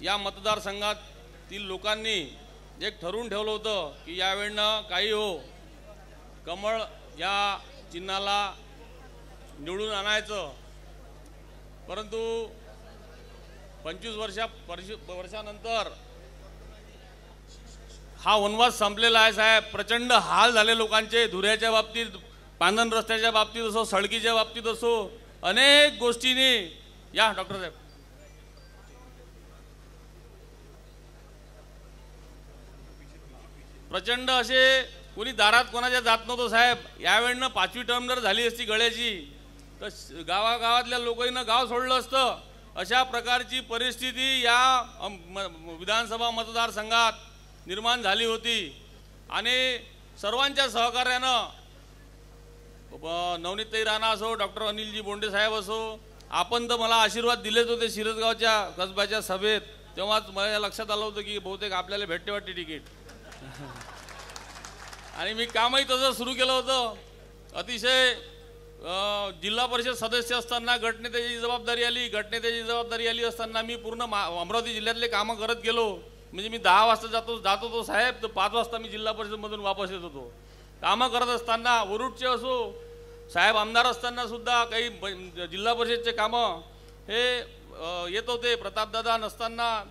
या मतदारसंघातील लोकांनी एक ठरवून ठेवलं होतं की यावेळेनं काही हो कमळ या चिन्हाला निवडून आणायचं, परंतु 25 वर्षानंतर हा वनवास संपलेला आहे साहेब। प्रचंड हाल झाले लोकांचे, धुऱ्याच्या बाबतीत, पांधन रस्त्याच्या बाबतीत असो, सडकीच्या बाबतीत असो, अनेक गोष्टींनी या डॉक्टर साहेब प्रचंड असे कोणी दारात कोणाच्या जात नव्हतं साहेब। यावेळेनं 5वी टर्म जर झाली असती गळ्याची तर गावागावातल्या लोकांनी गाव सोडलं असतं। अशा प्रकारची परिस्थिती या विधानसभा मतदारसंघात निर्माण झाली होती आणि सर्वांच्या सहकार्यानं नवनीतताई राणा असो, डॉक्टर अनिलजी बोंडे साहेब असो, आपण तर मला आशीर्वाद दिलेच होते शिरसगावच्या कसब्याच्या सभेत। तेव्हाच मला लक्षात आलं होतं की बहुतेक आपल्याला भेटते वाटते तिकीट आणि मी कामही तसं सुरू केलं होतं। अतिशय जिल्हा परिषद सदस्य असताना गटनेत्याची जबाबदारी आली, गटनेत्याची जबाबदारी आली असताना मी पूर्ण अमरावती जिल्ह्यातले कामं करत गेलो। म्हणजे मी 10 वाजता जात होतो साहेब, तर 5 वाजता मी जिल्हा परिषदमधून वापस येत होतो। कामं करत असताना वरुडचे असो, साहेब आमदार असताना सुद्धा काही जिल्हा परिषदचे कामं हे येत होते। प्रतापदादा नसताना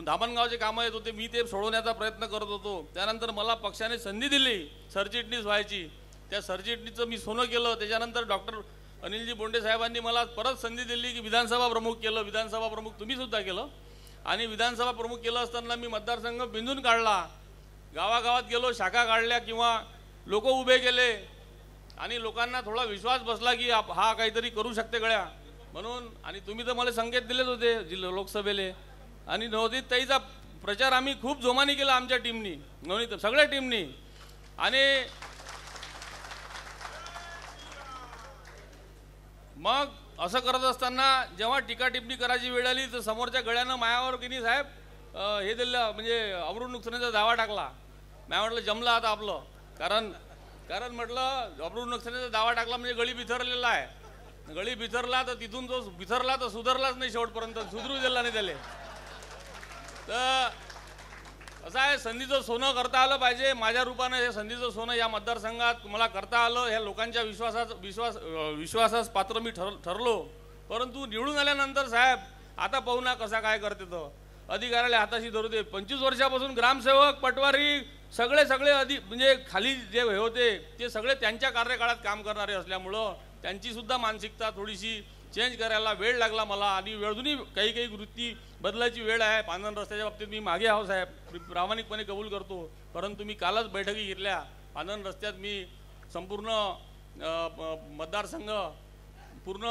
धामणगावचे कामं येत होते, मी ते सोडवण्याचा प्रयत्न करत होतो। त्यानंतर मला पक्षाने संधी दिली सरचिटणीस व्हायची, त्या सरचिटणीचं मी सोनं केलं। त्याच्यानंतर डॉक्टर अनिलजी बोंडे साहेबांनी मला परत संधी दिली की विधानसभा प्रमुख केलं। विधानसभा प्रमुख तुम्ही सुद्धा केलं आणि विधानसभा प्रमुख केलं असताना मी मतदारसंघ बिंदून काढला, गावागावात गेलो, शाखा काढल्या किंवा लोक उभे केले आणि लोकांना थोडा विश्वास बसला की हा काहीतरी करू शकते गळ्या म्हणून। आणि तुम्ही तर मला संकेत दिलेच होते लोकसभेले आणि नवनीतताईचा प्रचार आम्ही खूप जोमाने केला आमच्या टीमनी, सगळ्या टीमनी। आणि मग असं करत असताना जेव्हा टीका टिप्पणी करायची वेळ आली तर समोरच्या गळ्यानं मायावर की नाही साहेब हे दिलं, म्हणजे अवरून नुकसानीचा दावा टाकला। मी म्हटलं जमलं आता आपलं, कारण म्हटलं अवरून नुकसानीचा दावा टाकला म्हणजे गळी बिथरलेला आहे। गळी बिथरला तर तिथून जो बिथरला तर सुधारलाच नाही, शेवटपर्यंत सुधरू दिला नाही त्याला। तर असं आहे, संधीचं सोनं करता आलं पाहिजे। माझ्या रूपानं हे संधीचं सोनं या मतदारसंघात मला करता आलं। ह्या लोकांच्या विश्वासास पात्र मी ठरलो। परंतु निवडून आल्यानंतर साहेब आता पाहू ना कसा काय करते, तो अधिकाऱ्याला हाताशी धरू दे। 25 वर्षापासून ग्रामसेवक, पटवारी सगळे म्हणजे खाली जे होते ते सगळे त्यांच्या कार्यकाळात काम करणारे असल्यामुळं त्यांची सुद्धा मानसिकता थोडीशी चेंज करायला वेळ लागला मला आणि अजूनही काही वृत्ती बदलायची वेळ आहे। पांधन रस्त्याच्या बाबतीत मी मागे आहो साहेब, प्रामाणिकपणे कबूल करतो। परंतु मी कालच बैठकी घेतल्या, पांधन रस्त्यात मी संपूर्ण मतदारसंघ पूर्ण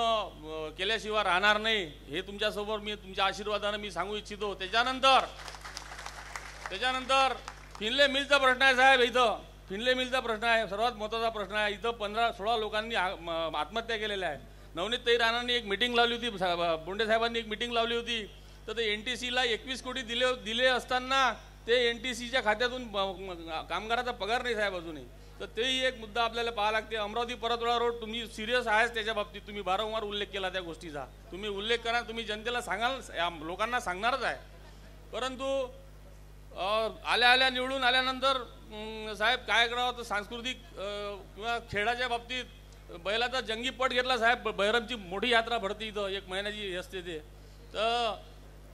केल्याशिवाय राहणार नाही हे तुमच्यासमोर मी तुमच्या आशीर्वादाने मी सांगू इच्छितो। त्याच्यानंतर फिनले मिलचा प्रश्न आहे साहेब, इथं फिनले मिलचा प्रश्न आहे, सर्वात महत्त्वाचा प्रश्न आहे। इथं 15-16 लोकांनी आत्महत्या केलेल्या आहेत। नवनीतताई राणांनी एक मीटिंग लावली होती, बोंडे साहेबांनी एक मीटिंग लावली होती, तर ते NTCला 21 कोटी दिले असताना ते NTCच्या खात्यातून कामगाराचा पगार नाही साहेब अजूनही। तर तेही एक मुद्दा आपल्याला पाहावा लागते। अमरावती परतवाडा रोड तुम्ही सिरियस आहेच त्याच्या बाबतीत, तुम्ही वारंवार उल्लेख केला त्या गोष्टीचा, तुम्ही उल्लेख करा, तुम्ही जनतेला सांगाल, लोकांना सांगणारच आहे। परंतु आल्या निवडून आल्यानंतर साहेब काय करावं, तर सांस्कृतिक किंवा खेळाच्या बाबतीत बैलाचा जंगी पट घेतला साहेब। बैरमची मोठी यात्रा भरती इथं, 1 महिन्याची असते ते, तर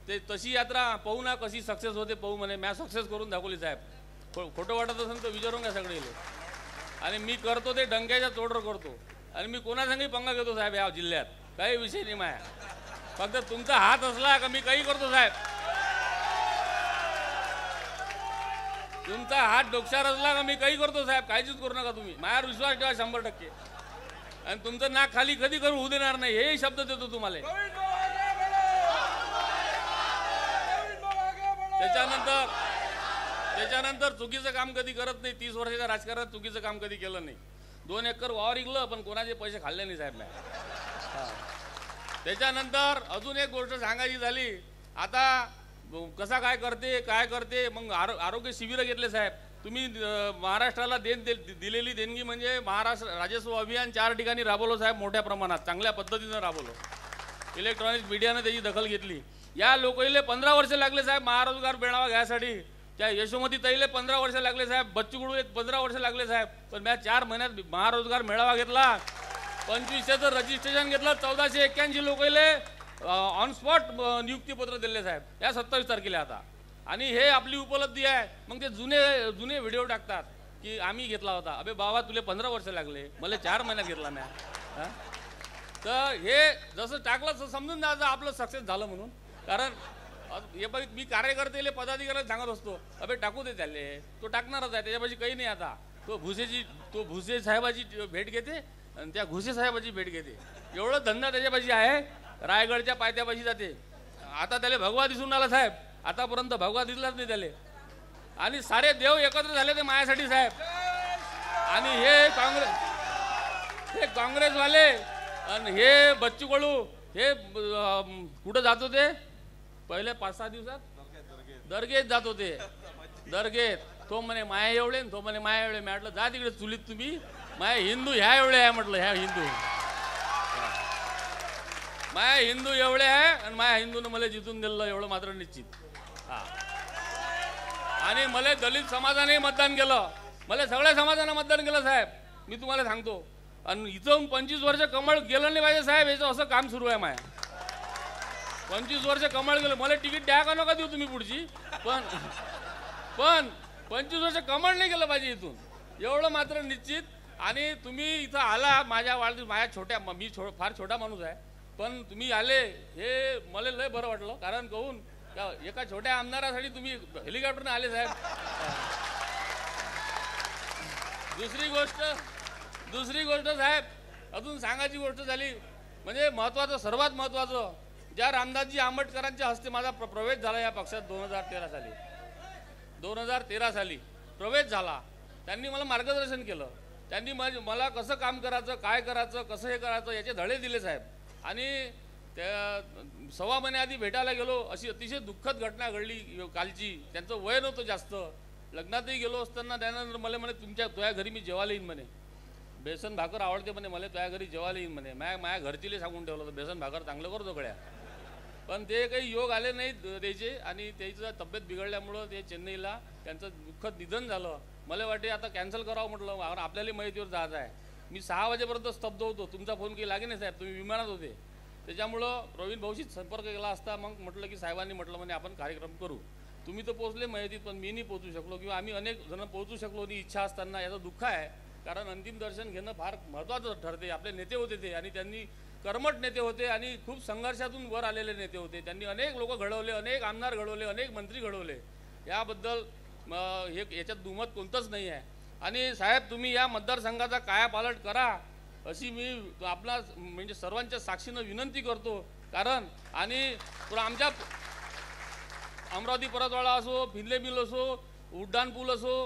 ते तशी यात्रा पाहू ना कशी सक्सेस होते पाहू म्हणे। मी सक्सेस करून दाखवली साहेब, खोटं वाटत असेल तर विचारून घ्या सगळे। आणि मी करतो ते डंक्याच्या तोडर करतो आणि मी कोणासंगही पंगा घेतो साहेब या जिल्ह्यात, काही विषय नाही माया। फक्त तुमचा हात असला का मी काही करतो साहेब, तुमचा हात डोक्यावर असला का मी काही करतो साहेब, काळजीच करू नका तुम्ही, माझ्यावर विश्वास ठेवा 100%। आणि तुमचं नाक खाली कधी करू होऊ देणार नाही, हे शब्द देतो तुम्हाला। त्याच्यानंतर चुकीचं काम कधी करत नाही। 30 वर्षाच्या राजकारणात चुकीचं काम कधी केलं नाही। 2 एकर वावर इकलं पण कोणाचे पैसे खाल्ले नाही साहेब। त्याच्यानंतर अजून एक गोष्ट सांगायची झाली, आता कसा काय करते मग आरोग्य शिबिर घेतले साहेब तुम्ही। महाराष्ट्राला दिलेली देणगी म्हणजे महाराष्ट्र राजस्व अभियान 4 ठिकाणी राबवलं साहेब, मोठ्या प्रमाणात चांगल्या पद्धतीनं राबवलं। इलेक्ट्रॉनिक मीडियाने त्याची दखल घेतली। या लोकाईले 15 वर्ष लागले साहेब महारोजगार मेळावा घ्यायसाठी. त्या यशोमती ताईले 15 वर्ष लागले साहेब. बच्चू कडू 15 वर्ष लागले साहेब. पण मी 4 महिन्यात महारोजगार मेळावा घेतला. 2500चं रजिस्ट्रेशन घेतलं. 1481 लोकाईले ऑन स्पॉट नियुक्तीपत्र दिले साहेब या 27 तारखेला आता. आणि हे आपली उपलब्धी आहे. मग ते जुने व्हिडिओ टाकतात की आम्ही घेतला होता. अबे बाबा तुले 15 वर्ष लागले, मला 4 महिन्यात घेतला म्या. तर हे जसं टाकलं तसं समजून जायचं आपलं सक्सेस झालं म्हणून. कारण हे बघ मी कार्यकर्तेले पदाधिकाऱ्याला सांगत असतो अबे टाकू दे त्याले, तो टाकणारच आहे, त्याच्यापाशी काही नाही. आता तो भुसे साहेबाची भेट घेते आणि त्या घुसे साहेबाची भेट घेते. एवढं धंदा त्याच्यापाशी आहे. रायगडच्या पायथ्यापाशी जाते. आता त्याला भगवा दिसून आला साहेब. आतापर्यंत भगवा दिसलाच नाही त्याले. आणि सारे देव एकत्र झाले ते मायासाठी साहेब. आणि हे काँग्रेसवाले आणि हे बच्चू कडू हे कुठं जात होते पहिले 5-6 दिवसात दर्गेत जात होते. दर्गेत तो म्हणे माया एवढे, तो म्हणे माया एवढे. म्हटलं जा तिकडे चुलीत तुम्ही, माया हिंदू ह्या एवढे आहे म्हटलं. ह्या हिंदू माया हिंदू एवढे आहे आणि माया हिंदूनं मला जिंकून दिलं एवढं मात्र निश्चित. हा आणि मला दलित समाजाने मतदान केलं, मला सगळ्या समाजानं मतदान केलं साहेब. मी तुम्हाला सांगतो. आणि इथून 25 वर्ष कमळ गेलं नाही पाहिजे साहेब, याचं असं काम सुरू आहे माया. 25 वर्ष कमळ गेलं. मला तिकीट द्या का नका देऊ तुम्ही पुढची, पण 25 वर्ष कमळ नाही गेलं पाहिजे इथून एवढं मात्र निश्चित. आणि तुम्ही इथं आला माझ्या वाढदिवस, मी फार छोटा माणूस आहे, पण तुम्ही आले हे मला लय बरं वाटलं. कारण कहून एका छोट्या आमदारासाठी तुम्ही हेलिकॉप्टरने आले साहेब. दुसरी गोष्ट साहेब अजून सांगायची गोष्ट झाली म्हणजे महत्त्वाचं, सर्वात महत्त्वाचं, ज्या रामदासजी आंबेडकरांच्या हस्ते माझा प्रवेश झाला या पक्षात 2013 साली प्रवेश झाला. त्यांनी मला मार्गदर्शन केलं. त्यांनी मला कसं काम करायचं, काय करायचं, कसं हे करायचं याचे धडे दिले साहेब. आणि त्या 1.25 महिन्याआधी भेटायला गेलो. अशी अतिशय दुःखद घटना घडली कालची. त्यांचं वय नव्हतं जास्त. लग्नातही गेलो असताना त्यानंतर मला म्हणे तुझ्या घरी मी जेवायला येईन म्हणे. बेसन भाकर आवडते म्हणे मला, तुझ्या घरी जेवायला येईन म्हणे. माझ्या घरचीले सांगून ठेवलं होतं बेसन भाकर चांगलं करतो गड्या. पण ते काही योग आले नाहीत त्याचे. आणि त्याचं तब्येत बिघडल्यामुळं ते चेन्नईला त्यांचं दुःखद निधन झालं. मला वाटते आता कॅन्सल करावं म्हटलं, आपल्याला माहितीवर जायचं आहे. मी 6 वाजेपर्यंत स्तब्ध होतो. तुमचा फोन काही लागे नाही साहेब, तुम्ही विमानात होते. त्याच्यामुळं प्रवीण भाऊशीच संपर्क केला असता मग म्हटलं की साहेबांनी म्हटलं म्हणे आपण कार्यक्रम करू. तुम्ही तर पोहोचले माहितीत, पण मी नाही पोहोचू शकलो किंवा आम्ही अनेक जण पोहोचू शकलो नाही इच्छा असताना. याचं दुःख आहे. कारण अंतिम दर्शन घेणं फार महत्त्वाचं ठरते. आपले नेते होते ते, आणि त्यांनी कर्मठ नेते होते आणि खूप संघर्षातून वर आलेले नेते होते. त्यांनी अनेक लोक घडवले, अनेक आमदार घडवले, अनेक मंत्री घडवले. याबद्दल याच्यात दुमत कोणतंच नाही आहे. आणि साहेब तुम्ही या मतदारसंघाचा कायापालट करा अशी मी आपला म्हणजे सर्वांच्या साक्षीनं विनंती करतो. कारण आणि आमच्या अमरावती परतवाडा असो, फिनले मिल असो, उड्डाण पूल असो,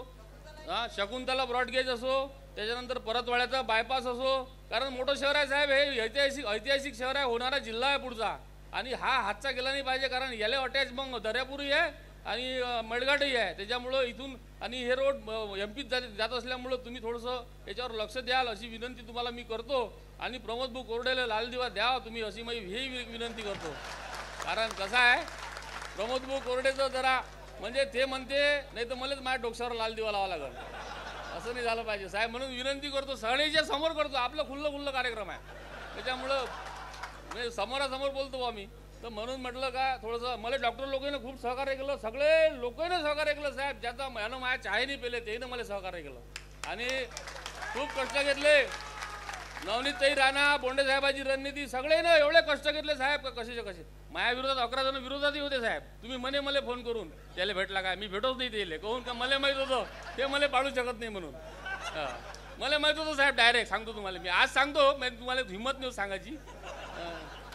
शकुंतला ब्रॉडगेज असो, त्याच्यानंतर परतवाड्याचा बायपास असो. कारण मोठं शहर आहे साहेब, हे ऐतिहासिक शहर आहे, होणारा जिल्हा आहे पुढचा. आणि हा हातचा गेला नाही पाहिजे. कारण याले अटॅच मग दर्यापूरही आहे आणि मेळघाटही आहे. त्याच्यामुळं इथून आणि हे रोड MP जात असल्यामुळं तुम्ही थोडंसं याच्यावर लक्ष द्याल अशी विनंती तुम्हाला मी करतो. आणि प्रमोद भाऊ कोरडेला लाल दिवा द्या तुम्ही अशी मी ही विनंती करतो. कारण कसं आहे प्रमोद भाऊ कोरडेचं जरा म्हणजे ते म्हणते नाही तर मलाच माझ्या डोक्यावर लाल दिवा लावा लागेल, असं नाही झालं पाहिजे साहेब. म्हणून विनंती करतो, सगळ्याच्या समोर करतो. आपलं खुल्लं कार्यक्रम आहे, त्याच्यामुळं म्हणजे समोरासमोर बोलतो आम्ही. तर म्हणून म्हटलं का थोडंसं मला डॉक्टर लोकांनी खूप सहकार्य केलं, सगळे लोकांनी सहकार्य केलं साहेब. ज्याचा यानं माझ्या चाय नाही पेले त्यानं मला सहकार्य केलं आणि खूप कष्ट घेतले. नवनीतताई राणा, बोंडे साहेबाची रणनीती सगळेनं एवढे कष्ट घेतले साहेब का कसे माझ्या विरोधात 11 जण विरोधातही होते साहेब. तुम्ही मला फोन करून त्याला भेटला काय, मी भेटोच नाही त्याला. कहून का मला माहीत होतं ते मला पाडू शकत नाही म्हणून. मला माहीत होतं साहेब. डायरेक्ट सांगतो तुम्हाला, मी आज सांगतो. मी तुम्हाला हिंमत नाही सांगायची.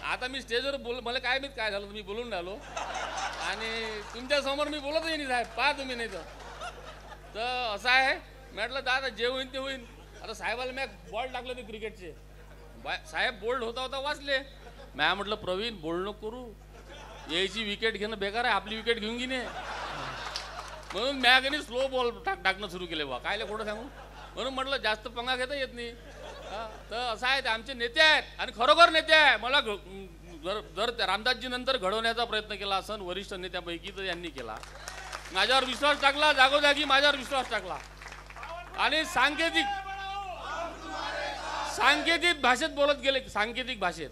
आता मी स्टेजवर मला काय माहीत काय झालं, तुम्ही बोलून राहिलो आणि तुमच्यासमोर मी बोलतही नाही साहेब. पहा तुम्ही नाही तर असं आहे. म्हटलं दादा जे होईन ते होईन. आता साहेबाला मी बॉल टाकले ते क्रिकेटचे. साहेब बोल्ड होता वाचले. मॅ म्हटलं प्रवीण बोल्ड नको करू, यायची विकेट घेणं बेकार आहे, आपली विकेट घेऊन घेणे. म्हणून मॅ कधी स्लो बॉल टाकणं सुरू केले बा. कायला खोटं सांगू. म्हणून म्हटलं जास्त पंगा घेता येत नाही. तर असं आहे, ते आमचे नेते आहेत आणि खरोखर नेते आहे. मला जर जर त्या रामदासजी नंतर घडवण्याचा प्रयत्न केला असन वरिष्ठ नेत्यापैकी तर यांनी केला. माझ्यावर विश्वास टाकला, जागोजागी माझ्यावर विश्वास टाकला आणि सांकेतिक भाषेत बोलत गेले. सांकेतिक भाषेत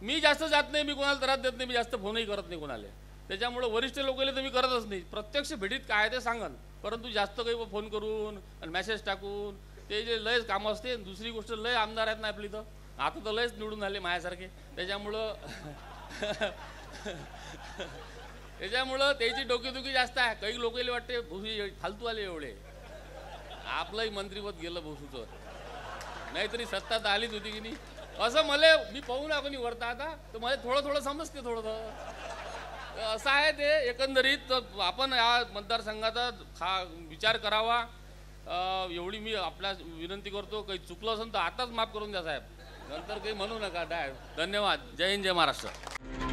मी जास्त जात नाही, मी कोणाला त्रास देत नाही, मी जास्त फोनही करत नाही कोणाला. त्याच्यामुळे वरिष्ठ लोकांना तर मी करतच नाही. प्रत्यक्ष भेटीत काय ते सांगन, परंतु जास्त काही फोन करून आणि मेसेज टाकून ते जे लयच कामं असते. दुसरी गोष्ट लय आमदार आहेत ना आपली, तर आता तर लयच निवडून आले माझ्यासारखे. त्याच्यामुळं त्याची डोकेदुखी जास्त आहे. काही लोकांना वाटते भोसू फालतू आले एवढे. आपलंही मंत्रीपद गेलं भोसूचं, नाहीतरी सत्ता तर आलीच होती की नाही. असं मी पाहू ना कोणी वरता आता तर मला थोडं समजते. असं आहे ते एकंदरीत. आपण या मतदारसंघाचा विचार करावा एवढी मी आपल्या विनंती करतो. काही चुकलं असेल तर आताच माफ करून द्या साहेब, नंतर काही म्हणू नका. धन्यवाद. जय हिंद, जय महाराष्ट्र.